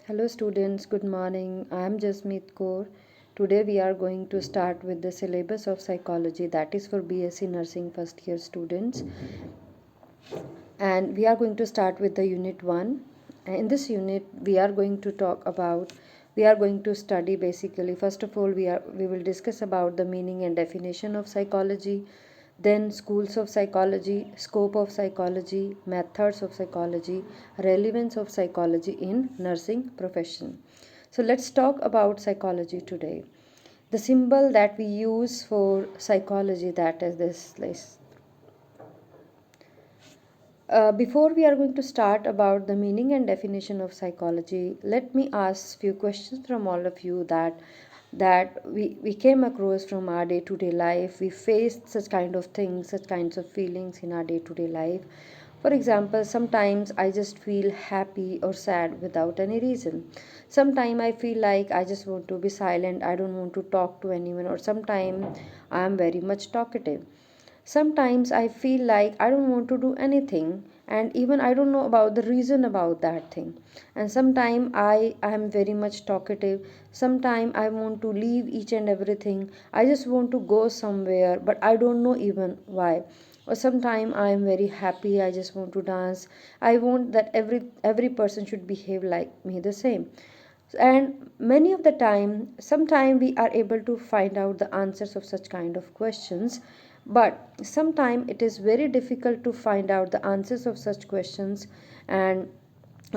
Hello students, good morning. I am Jasmeet Kaur. Today we are going to start with the syllabus of psychology, that is for BSc Nursing first year students, and we are going to start with the unit 1. In this unit we are going to study basically, first of all, we will discuss about the meaning and definition of psychology, then schools of psychology, scope of psychology, methods of psychology, relevance of psychology in nursing profession. So let's talk about psychology today. The symbol that we use for psychology, that is this list. Before we are going to start about the meaning and definition of psychology, let me ask few questions from all of you that we came across from our day-to-day life. We faced such kind of things, such kinds of feelings in our day-to-day life. For example, sometimes I just feel happy or sad without any reason. Sometimes I feel like I just want to be silent, I don't want to talk to anyone, or sometimes I am very much talkative. Sometimes I feel like I don't want to do anything, and even I don't know about the reason about that thing. And sometimes I am very much talkative. Sometimes I want to leave each and everything. I just want to go somewhere, but I don't know even why. Or sometimes I am very happy. I just want to dance. I want that every person should behave like me the same. And many of the time, sometime we are able to find out the answers of such kind of questions, but sometimes it is very difficult to find out the answers of such questions. And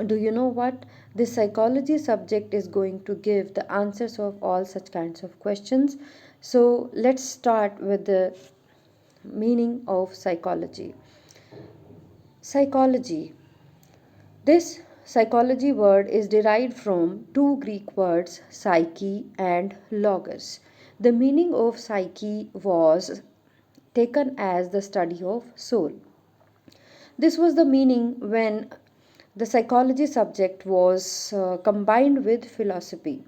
do you know what? This psychology subject is going to give the answers of all such kinds of questions. So let's start with the meaning of psychology. Psychology, this psychology word is derived from two Greek words, psyche and logos. The meaning of psyche was taken as the study of soul. This was the meaning when the psychology subject was combined with philosophy.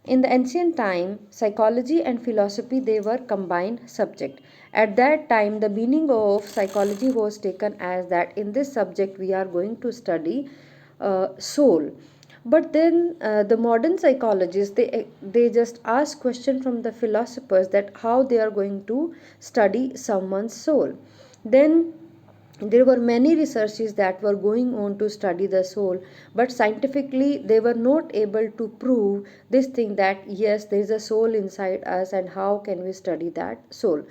In the ancient time, psychology and philosophy, they were combined subject. At that time, the meaning of psychology was taken as that in this subject we are going to study soul. But then the modern psychologists, they just ask question from the philosophers that how they are going to study someone's soul. Then there were many researches that were going on to study the soul, but scientifically they were not able to prove this thing that yes, there is a soul inside us, and how can we study that soul.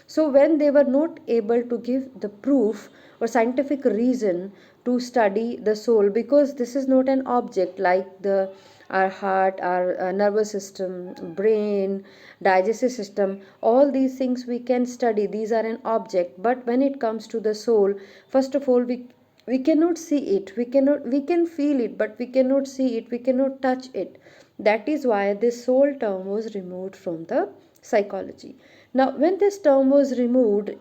So when they were not able to give the proof or scientific reason to study the soul, because this is not an object like the our heart, our nervous system, brain, digestive system, all these things we can study, these are an object. But when it comes to the soul, first of all, we cannot see it, we can feel it, but we cannot see it, we cannot touch it. That is why this soul term was removed from the psychology. Now when this term was removed,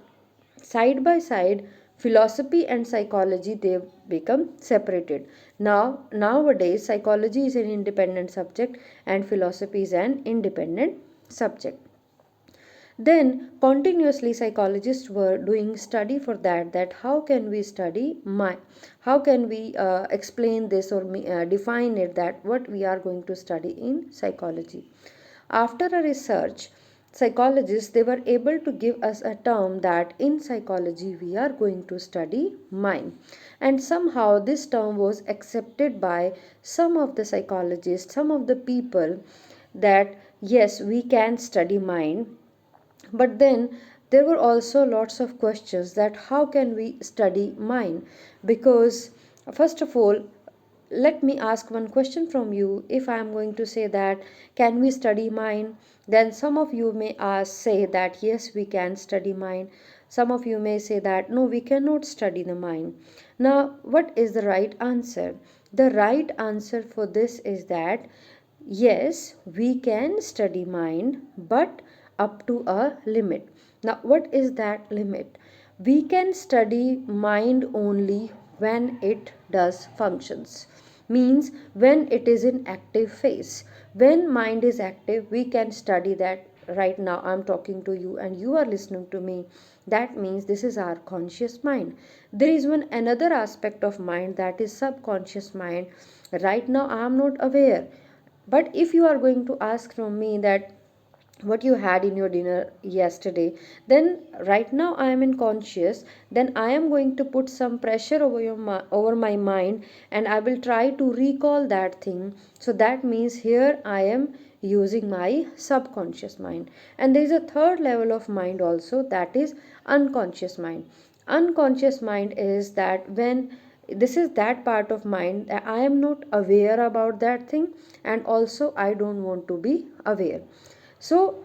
side by side, philosophy and psychology, they become separated. Nowadays psychology is an independent subject and philosophy is an independent subject. Then continuously psychologists were doing study for that how can we study mind, how can we explain this or define it, that what we are going to study in psychology. After a research, psychologists, they were able to give us a term that in psychology we are going to study mind. And somehow this term was accepted by some of the psychologists, some of the people, that yes, we can study mind. But then there were also lots of questions that how can we study mind, because first of all, let me ask one question from you. If I am going to say that can we study mind, then some of you may say that yes, we can study mind. Some of you may say that no, we cannot study the mind. Now what is the right answer? The right answer for this is that yes, we can study mind, but up to a limit. Now what is that limit? We can study mind only when it does functions, means when it is in active phase. When mind is active, we can study that right now I'm talking to you and you are listening to me, that means this is our conscious mind. There is one another aspect of mind, that is subconscious mind. Right now I am not aware, but if you are going to ask from me that what you had in your dinner yesterday, then right now I am in conscious, then I am going to put some pressure over over my mind, and I will try to recall that thing. So that means here I am using my subconscious mind. And there is a third level of mind also, that is unconscious mind. Unconscious mind is that when this is that part of mind that I am not aware about that thing, and also I don't want to be aware. So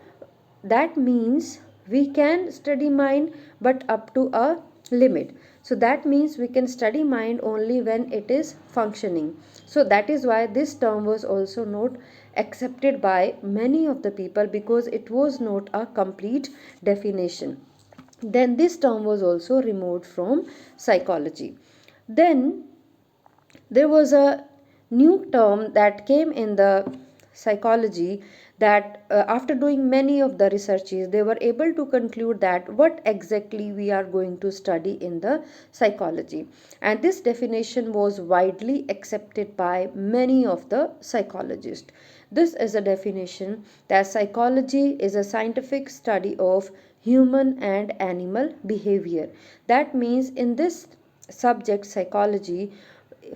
that means we can study mind, but up to a limit. So that means we can study mind only when it is functioning. So that is why this term was also not accepted by many of the people, because it was not a complete definition. Then this term was also removed from psychology. Then there was a new term that came in the psychology, that after doing many of the researches they were able to conclude that what exactly we are going to study in the psychology. And this definition was widely accepted by many of the psychologists. This is a definition that psychology is a scientific study of human and animal behavior. That means in this subject psychology,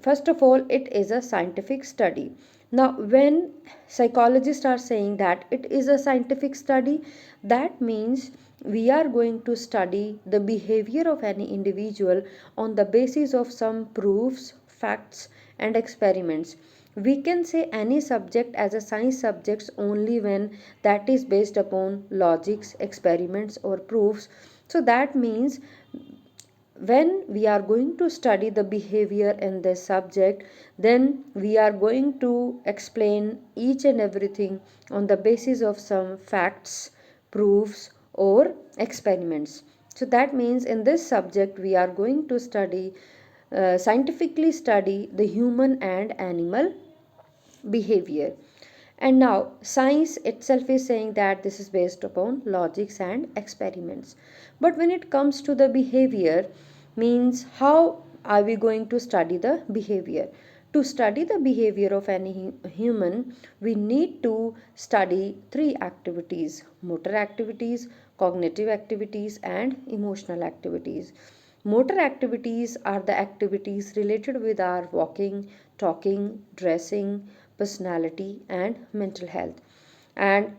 first of all it is a scientific study. Now when psychologists are saying that it is a scientific study, that means we are going to study the behavior of any individual on the basis of some proofs, facts and experiments. We can say any subject as a science subject only when that is based upon logics, experiments or proofs. So that means when we are going to study the behavior in this subject, then we are going to explain each and everything on the basis of some facts, proofs or experiments. So that means in this subject we are going to study, scientifically study the human and animal behavior. And now science itself is saying that this is based upon logics and experiments. But when it comes to the behavior, means how are we going to study the behavior? To study the behavior of any human, we need to study three activities: motor activities, cognitive activities and emotional activities. Motor activities are the activities related with our walking, talking, dressing, personality, and mental health. And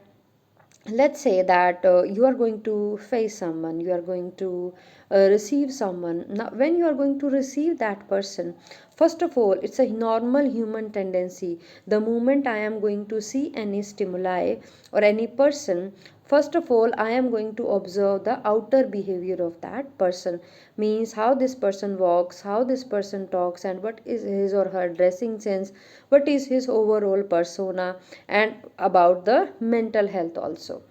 let's say that you are going to face someone, you are going to receive someone. Now when you are going to receive that person, first of all it's a normal human tendency, the moment I am going to see any stimuli or any person, first of all I am going to observe the outer behavior of that person, means how this person walks, how this person talks, and what is his or her dressing sense, what is his overall persona, and about the mental health also.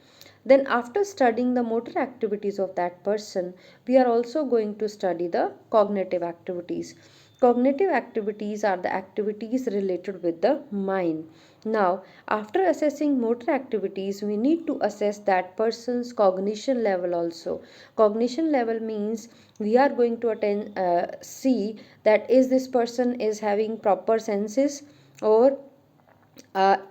Then after studying the motor activities of that person, we are also going to study the cognitive activities. Cognitive activities are the activities related with the mind. Now after assessing motor activities, we need to assess that person's cognition level also. Cognition level means we are going to see that is this person is having proper senses, or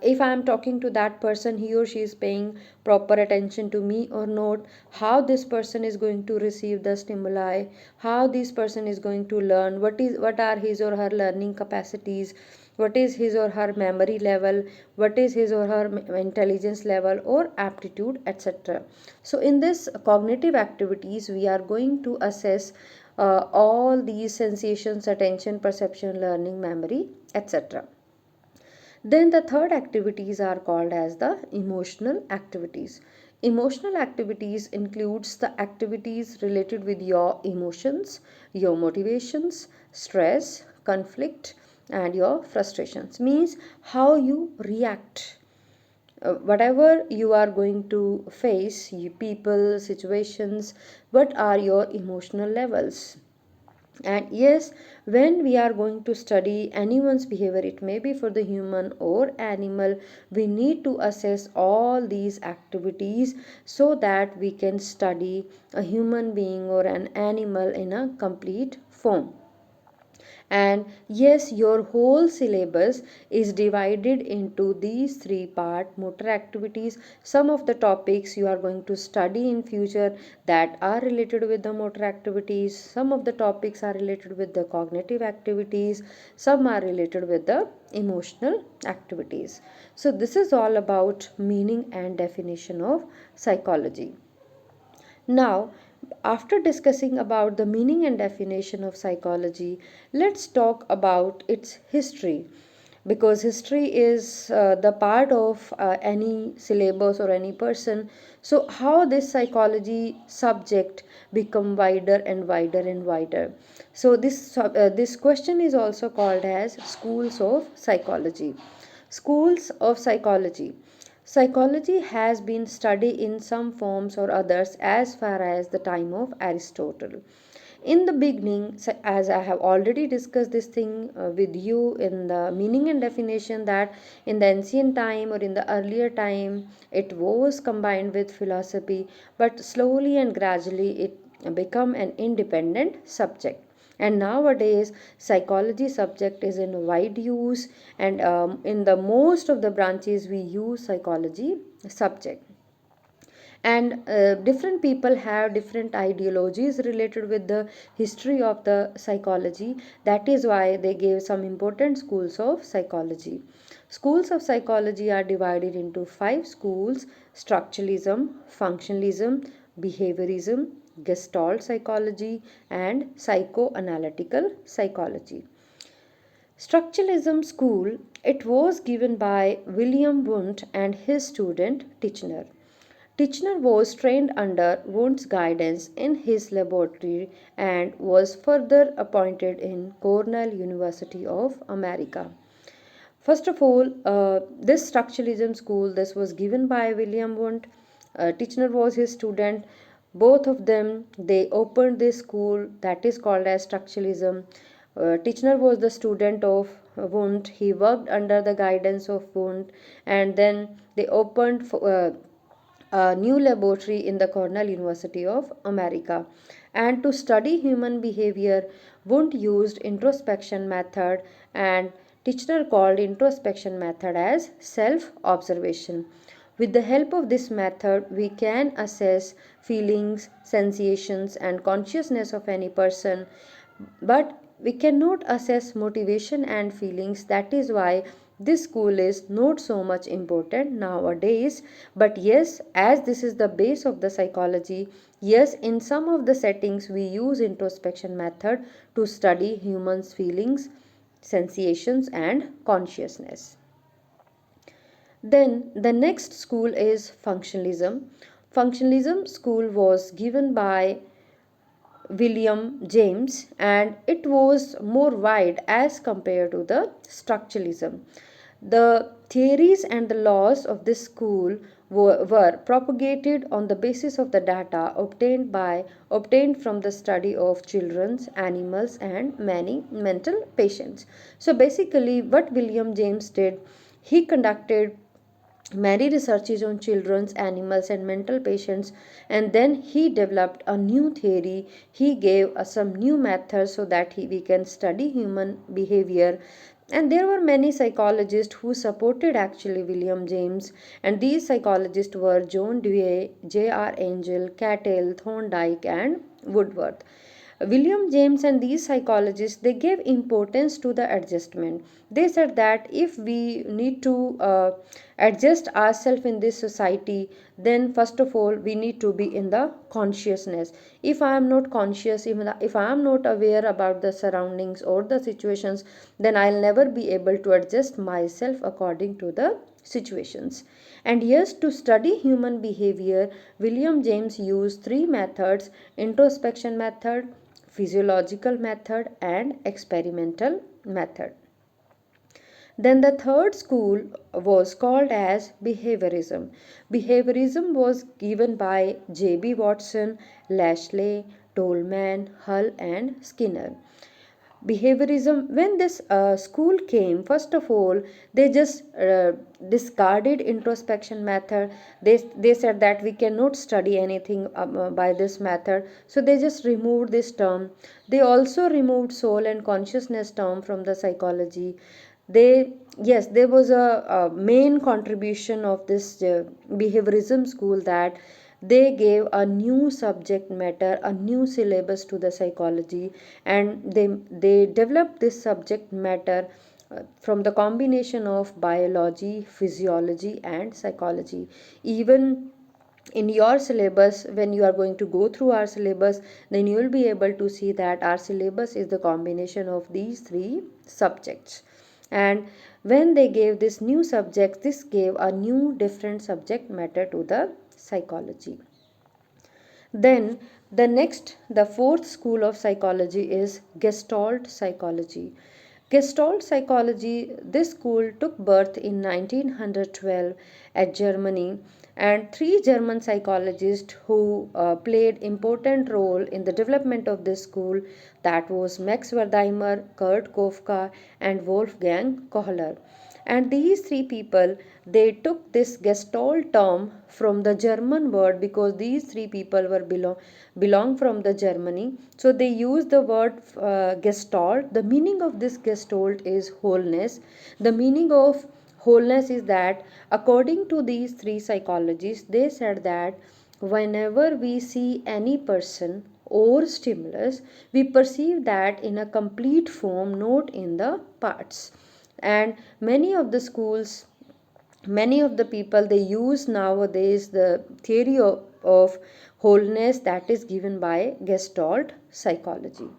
if I am talking to that person, he or she is paying proper attention to me or not, how this person is going to receive the stimuli, how this person is going to learn, what are his or her learning capacities, what is his or her memory level, what is his or her intelligence level or aptitude, etc. So in this cognitive activities we are going to assess all these sensations, attention, perception, learning, memory, etc. Then the third activities are called as the emotional activities. Emotional activities includes the activities related with your emotions, your motivations, stress, conflict and your frustrations. Means how you react. Whatever you are going to face, you people, situations, what are your emotional levels? And yes, when we are going to study anyone's behavior, it may be for the human or animal, we need to assess all these activities so that we can study a human being or an animal in a complete form. And yes, your whole syllabus is divided into these three part motor activities. Some of the topics you are going to study in future that are related with the motor activities, some of the topics are related with the cognitive activities, some are related with the emotional activities. So this is all about meaning and definition of psychology. Now, after discussing about the meaning and definition of psychology, let's talk about its history, because history is the part of any syllabus or any person. So how this psychology subject become wider and wider and wider. So this question is also called as schools of psychology. Schools of psychology. Psychology has been studied in some forms or others as far as the time of Aristotle. In the beginning, as I have already discussed this thing with you in the meaning and definition, that in the ancient time or in the earlier time, it was combined with philosophy, but slowly and gradually it become an independent subject. And nowadays psychology subject is in wide use, and in the most of the branches we use psychology subject. And different people have different ideologies related with the history of the psychology. That is why they gave some important schools of psychology. Schools of psychology are divided into five schools: structuralism, functionalism, behaviorism, Gestalt psychology, and psychoanalytical psychology. Structuralism school, it was given by William Wundt and his student Titchener. Titchener was trained under Wundt's guidance in his laboratory and was further appointed in Cornell University of America. First of all, this structuralism school, this was given by William Wundt. Titchener was his student. Both of them, they opened this school that is called as structuralism. Titchener was the student of Wundt. He worked under the guidance of Wundt, and then they opened a new laboratory in the Cornell University of America. And to study human behavior, Wundt used introspection method, and Titchener called introspection method as self-observation. With the help of this method, we can assess feelings, sensations, and consciousness of any person, but we cannot assess motivation and feelings. That is why this school is not so much important nowadays. But yes, as this is the base of the psychology, yes, in some of the settings we use introspection method to study humans feelings, sensations, and consciousness. Then the next school is functionalism. Functionalism school was given by William James, and it was more wide as compared to the structuralism. The theories and the laws of this school were propagated on the basis of the data obtained from the study of children's, animals, and many mental patients. So basically what William James did, he conducted many researches on children's, animals, and mental patients, and then he developed a new theory. He gave us some new methods so that we can study human behavior. And there were many psychologists who supported actually William James, and these psychologists were John Dewey, J.R. Angel, Cattell, Thorndike, and Woodworth. William James and these psychologists, they gave importance to the adjustment. They said that if we need to adjust ourselves in this society, then first of all we need to be in the consciousness. If I am not conscious, even if I am not aware about the surroundings or the situations, then I'll never be able to adjust myself according to the situations. And yes, to study human behavior, William James used three methods: introspection method, physiological method, and experimental method. Then the third school was called as behaviorism. Behaviorism was given by J.B. Watson, Lashley, Tolman, Hull, and Skinner. Behaviorism, when this school came, first of all they just discarded introspection method. They said that we cannot study anything by this method, so they just removed this term. They also removed soul and consciousness term from the psychology. They, yes, there was a main contribution of this behaviorism school, that they gave a new subject matter, a new syllabus to the psychology, and they developed this subject matter from the combination of biology, physiology, and psychology. Even in your syllabus, when you are going to go through our syllabus, then you will be able to see that our syllabus is the combination of these three subjects. And when they gave this new subject, this gave a new different subject matter to the psychology. Then the fourth school of psychology is Gestalt Psychology. Gestalt Psychology, this school took birth in 1912 at Germany, and three German psychologists who played important role in the development of this school, that was Max Wertheimer, Kurt Kofka, and Wolfgang Kohler. And these three people, they took this Gestalt term from the German word, because these three people were belong from the Germany. So they used the word Gestalt. The meaning of this Gestalt is wholeness. The meaning of wholeness is that, according to these three psychologists, they said that whenever we see any person or stimulus, we perceive that in a complete form, not in the parts. And many of the people, they use nowadays the theory of wholeness that is given by Gestalt psychology.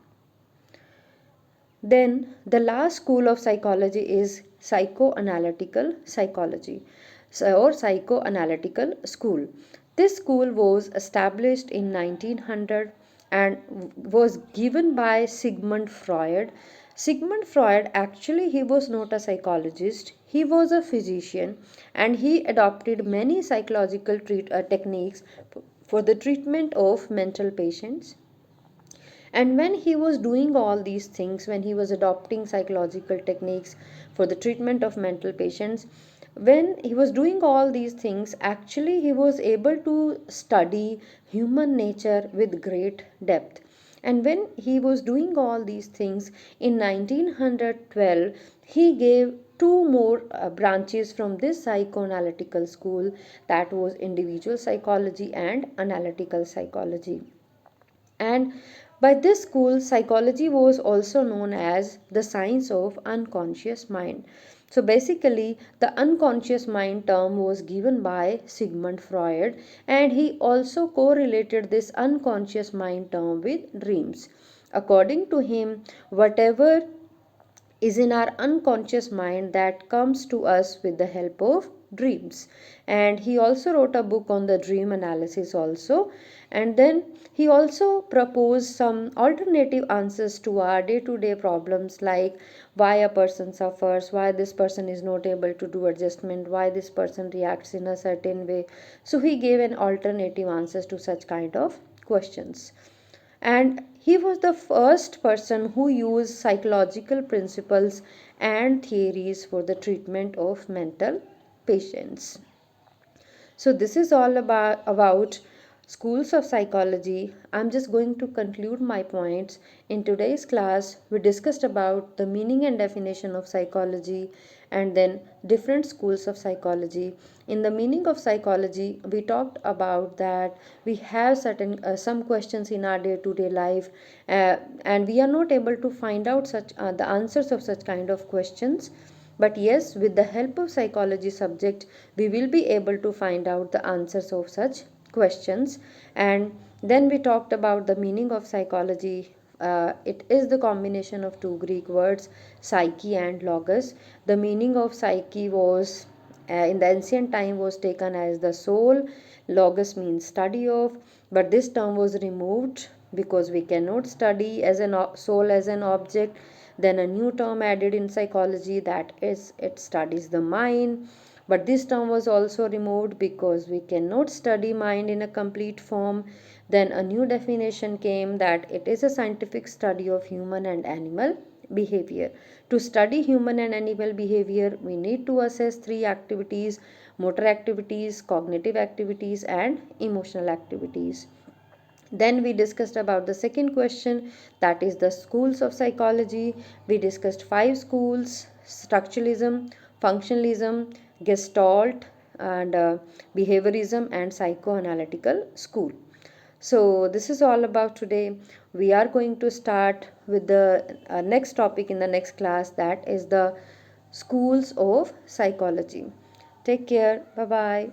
Then the last school of psychology is psychoanalytical psychology, or psychoanalytical school. This school was established in 1900 and was given by Sigmund Freud. Sigmund Freud, actually he was not a psychologist, he was a physician, and he adopted many psychological techniques for the treatment of mental patients. And when he was doing all these things, when he was adopting psychological techniques for the treatment of mental patients, when he was doing all these things, actually he was able to study human nature with great depth. And when he was doing all these things in 1912, he gave two more branches from this psychoanalytical school, that was individual psychology and analytical psychology. And by this school, psychology was also known as the science of unconscious mind. So basically, the unconscious mind term was given by Sigmund Freud, and he also correlated this unconscious mind term with dreams. According to him, whatever is in our unconscious mind, that comes to us with the help of dreams. And he also wrote a book on the dream analysis also. And then he also proposed some alternative answers to our day to day problems, like why a person suffers, why this person is not able to do adjustment, why this person reacts in a certain way. So he gave an alternative answers to such kind of questions. And he was the first person who used psychological principles and theories for the treatment of mental patients. So this is all about schools of psychology. I'm just going to conclude my points. In today's class, we discussed about the meaning and definition of psychology, and then different schools of psychology. In the meaning of psychology, we talked about that we have certain some questions in our day to day life, and we are not able to find out such the answers of such kind of questions. But yes, with the help of psychology subject, we will be able to find out the answers of such questions. And then we talked about the meaning of psychology. It is the combination of two Greek words, psyche and logos. The meaning of psyche was in the ancient time was taken as the soul. Logos means study of, but this term was removed because we cannot study as an soul as an object. Then a new term added in psychology, that is it studies the mind. But this term was also removed because we cannot study mind in a complete form. Then a new definition came that it is a scientific study of human and animal behavior. To study human and animal behavior, we need to assess three activities: motor activities, cognitive activities, and emotional activities. Then we discussed about the second question, that is the schools of psychology. We discussed five schools: structuralism, functionalism, gestalt, and behaviorism, and psychoanalytical school. So this is all about today. We are going to start with the next topic in the next class, that is the schools of psychology. Take care. Bye bye.